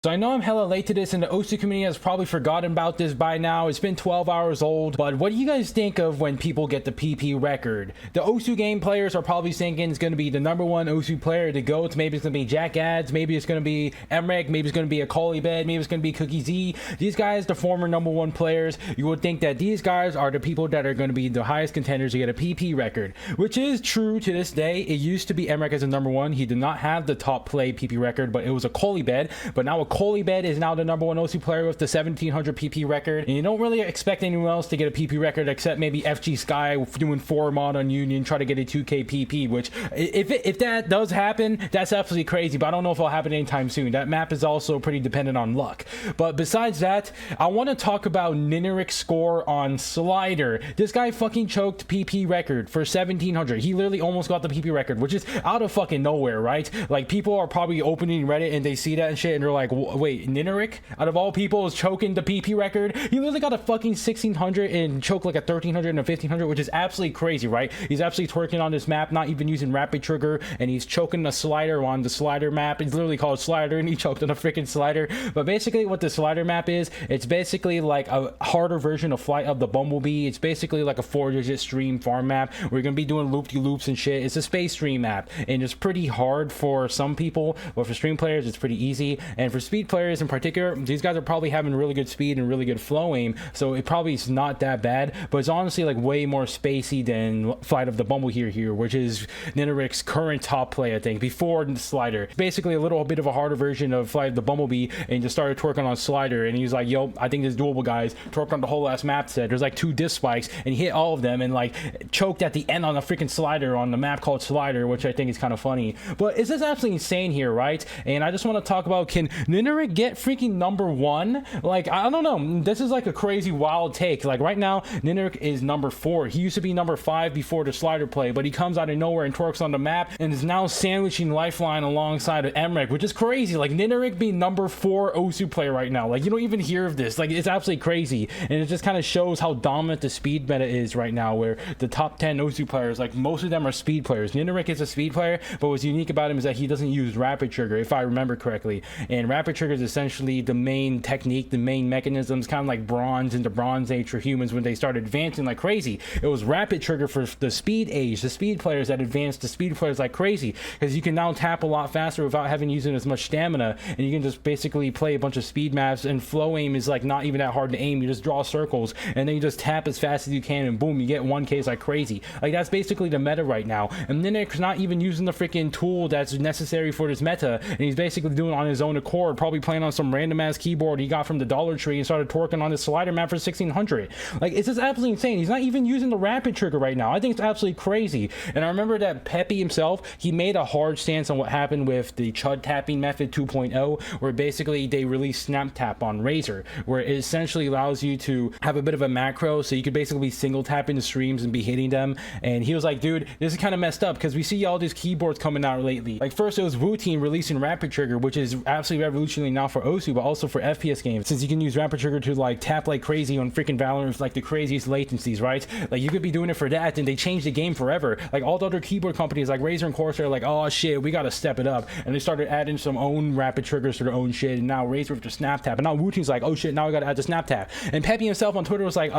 So I know I'm hella late to this and the OSU community has probably forgotten about this by now. It's been 12 hours old, but what do you guys think of when people get the PP record? The OSU game players are probably thinking it's going to be the #1 OSU player to go. Maybe it's going to be Jack Ads, maybe it's going to be Ninerik, maybe it's going to be a Bed, maybe it's going to be Cookie Z. These guys, the former #1 players, you would think that these guys are the people that are going to be the highest contenders to get a PP record, which is true to this day. It used to be Ninerik as a #1. He did not have the top play PP record, but it was a Bed. But now a Bed is now the #1 OSU player with the 1700 PP record, and you don't really expect anyone else to get a PP record except maybe FG Sky doing 4 mod on Union, try to get a 2k PP, which if that does happen, that's absolutely crazy, but I don't know if it'll happen anytime soon. That map is also pretty dependent on luck. But besides that, I want to talk about Ninerik's score on Slider. This guy fucking choked PP record for 1700. He literally almost got the PP record, which is out of fucking nowhere, right? Like, people are probably opening Reddit and they see that and shit and they're like, wait, Ninerik, out of all people, is choking the PP record? He literally got a fucking 1600 and choked like a 1300 and a 1500, which is absolutely crazy, right? He's absolutely twerking on this map, not even using rapid trigger, and he's choking the slider on the slider map. It's literally called slider, and he choked on a freaking slider. But basically, what the slider map is, it's basically like a harder version of Flight of the Bumblebee. It's basically like a 4-digit stream farm map. We're gonna be doing loop-de-loops and shit. It's a space stream map, and it's pretty hard for some people, but for stream players, it's pretty easy. And for speed players in particular, these guys are probably having really good speed and really good flow aim, so it probably is not that bad, but it's honestly like way more spacey than Flight of the Bumblebee here, which is Ninerik's current top play, I think, before the slider. Basically a little bit of a harder version of Flight of the Bumblebee, and just started twerking on slider, and he was like, yo, I think this is doable, guys. Twerked on the whole last map set. There's like 2 disc spikes, and he hit all of them, and like choked at the end on a freaking slider on the map called Slider, which I think is kind of funny. But it's just absolutely insane here, right? And I just want to talk about, can Ninerik get freaking #1? Like, I don't know, this is like a crazy wild take. Like, right now Ninerik is #4. He used to be #5 before the slider play, but he comes out of nowhere and twerks on the map and is now sandwiching Lifeline alongside of Ninerik, which is crazy. Like, Ninerik being #4 OSU player right now, like, you don't even hear of this. Like, it's absolutely crazy, and it just kind of shows how dominant the speed meta is right now, where the top 10 OSU players, like, most of them are speed players. Ninerik is a speed player, but what's unique about him is that he doesn't use rapid trigger, if I remember correctly. And rapid trigger is essentially the main technique, the main mechanisms, kind of like bronze into bronze age for humans when they started advancing like crazy. It was rapid trigger for the speed age, the speed players that advanced the speed players like crazy, because you can now tap a lot faster without having using as much stamina, and you can just basically play a bunch of speed maps, and flow aim is like not even that hard to aim. You just draw circles and then you just tap as fast as you can, and boom, you get 1Ks like crazy. Like, that's basically the meta right now, and Ninerik's not even using the freaking tool that's necessary for this meta, and he's basically doing it on his own accord, probably playing on some random ass keyboard he got from the Dollar Tree and started twerking on his slider map for 1600. Like, it's just absolutely insane. He's not even using the rapid trigger right now. I think it's absolutely crazy. And I remember that Peppy himself, he made a hard stance on what happened with the Chud tapping method 2.0, where basically they released Snap Tap on Razor, where it essentially allows you to have a bit of a macro, so you could basically be single tapping the streams and be hitting them. And he was like, dude, this is kind of messed up, because we see all these keyboards coming out lately. Like, first it was Wu Team releasing rapid trigger, which is absolutely revolutionary now for OSU, but also for FPS games, since you can use rapid trigger to like tap like crazy on freaking Valorant with like the craziest latencies, right? Like, you could be doing it for that, and they changed the game forever. Like, all the other keyboard companies like Razer and Corsair are like, oh shit, we gotta step it up, and they started adding some own rapid triggers to their own shit, and now Razer with the Snap Tap, and now Wu Team's like, oh shit, now we gotta add the Snap Tap. And Peppy himself on Twitter was like,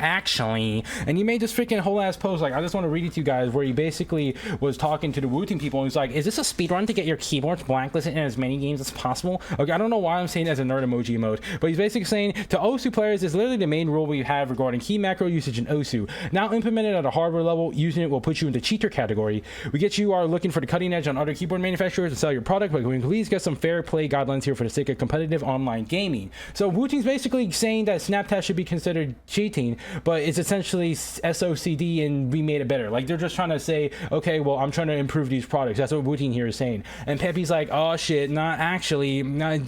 actually, and he made this freaking whole ass post, like, I just want to read it to you guys, where he basically was talking to the Wu Team people, and he's like, is this a speedrun to get your keyboards blacklisted in as many games as possible? Okay, I don't know why I'm saying it as a nerd emoji mode, but he's basically saying to OSU players, is literally the main rule we have regarding key macro usage in OSU. Now implemented at a hardware level, using it will put you into cheater category. We get you are looking for the cutting edge on other keyboard manufacturers to sell your product, but we can please get some fair play guidelines here for the sake of competitive online gaming. So Wu Team's basically saying that SnapTap should be considered cheating, but it's essentially SOCD and we made it better. Like, they're just trying to say, okay, well, I'm trying to improve these products. That's what Wu Team here is saying. And Peppy's like, oh shit, not actually,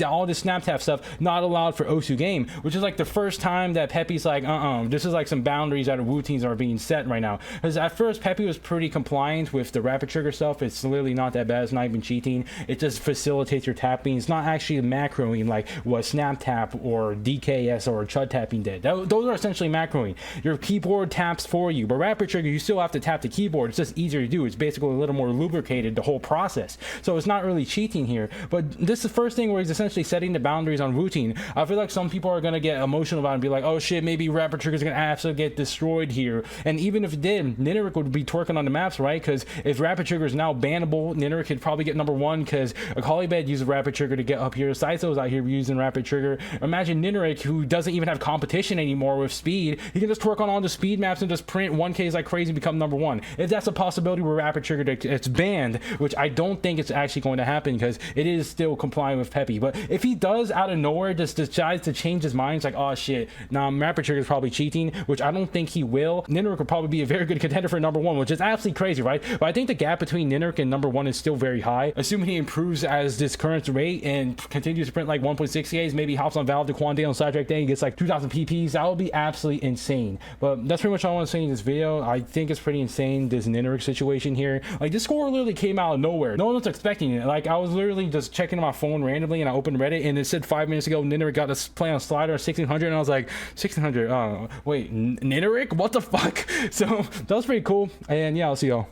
all this SnapTap stuff not allowed for OSU game, which is like the first time that Peppy's like, this is like some boundaries that Wu Teams are being set right now. Because at first Peppy was pretty compliant with the rapid trigger stuff. It's literally not that bad. It's not even cheating. It just facilitates your tapping. It's not actually macroing like what Snap Tap or DKS or Chud tapping did. Those are essentially macroing. Your keyboard taps for you, but rapid trigger, you still have to tap the keyboard. It's just easier to do. It's basically a little more lubricated, the whole process. So it's not really cheating here. But this is the first first thing where he's essentially setting the boundaries on routine. I feel like some people are gonna get emotional about it and be like, oh shit, maybe Rapid Trigger's gonna absolutely get destroyed here. And even if it did, Ninerik would be twerking on the maps, right? Because if Rapid Trigger is now bannable, Ninerik could probably get number 1 because Akalibed uses Rapid Trigger to get up here. Saizo's out here using Rapid Trigger. Imagine Ninerik, who doesn't even have competition anymore with speed. He can just twerk on all the speed maps and just print 1Ks like crazy and become number 1. If that's a possibility with Rapid Trigger, it's banned, which I don't think it's actually going to happen because it is still complying with Peppy. But if he does out of nowhere just decides to change his mind, it's like, oh shit, nah, Rapid Trigger is probably cheating, which I don't think he will. Ninerik would probably be a very good contender for number 1, which is absolutely crazy, right? But I think the gap between Ninerik and number 1 is still very high. Assuming he improves as this current rate and continues to print like 1.6Ks, maybe hops on Valve to Quan Day on Sidetrack Day and gets like 2,000 PPs, that would be absolutely insane. But that's pretty much all I want to say in this video. I think it's pretty insane, this Ninerik situation here. Like, this score literally came out of nowhere. No one was expecting it. Like, I was literally just checking on my phone randomly and I opened Reddit and it said 5 minutes ago Ninerik got to play on Slider 1600, and I was like, 1600, wait, Ninerik? What the fuck? So that was pretty cool. And yeah, I'll see y'all.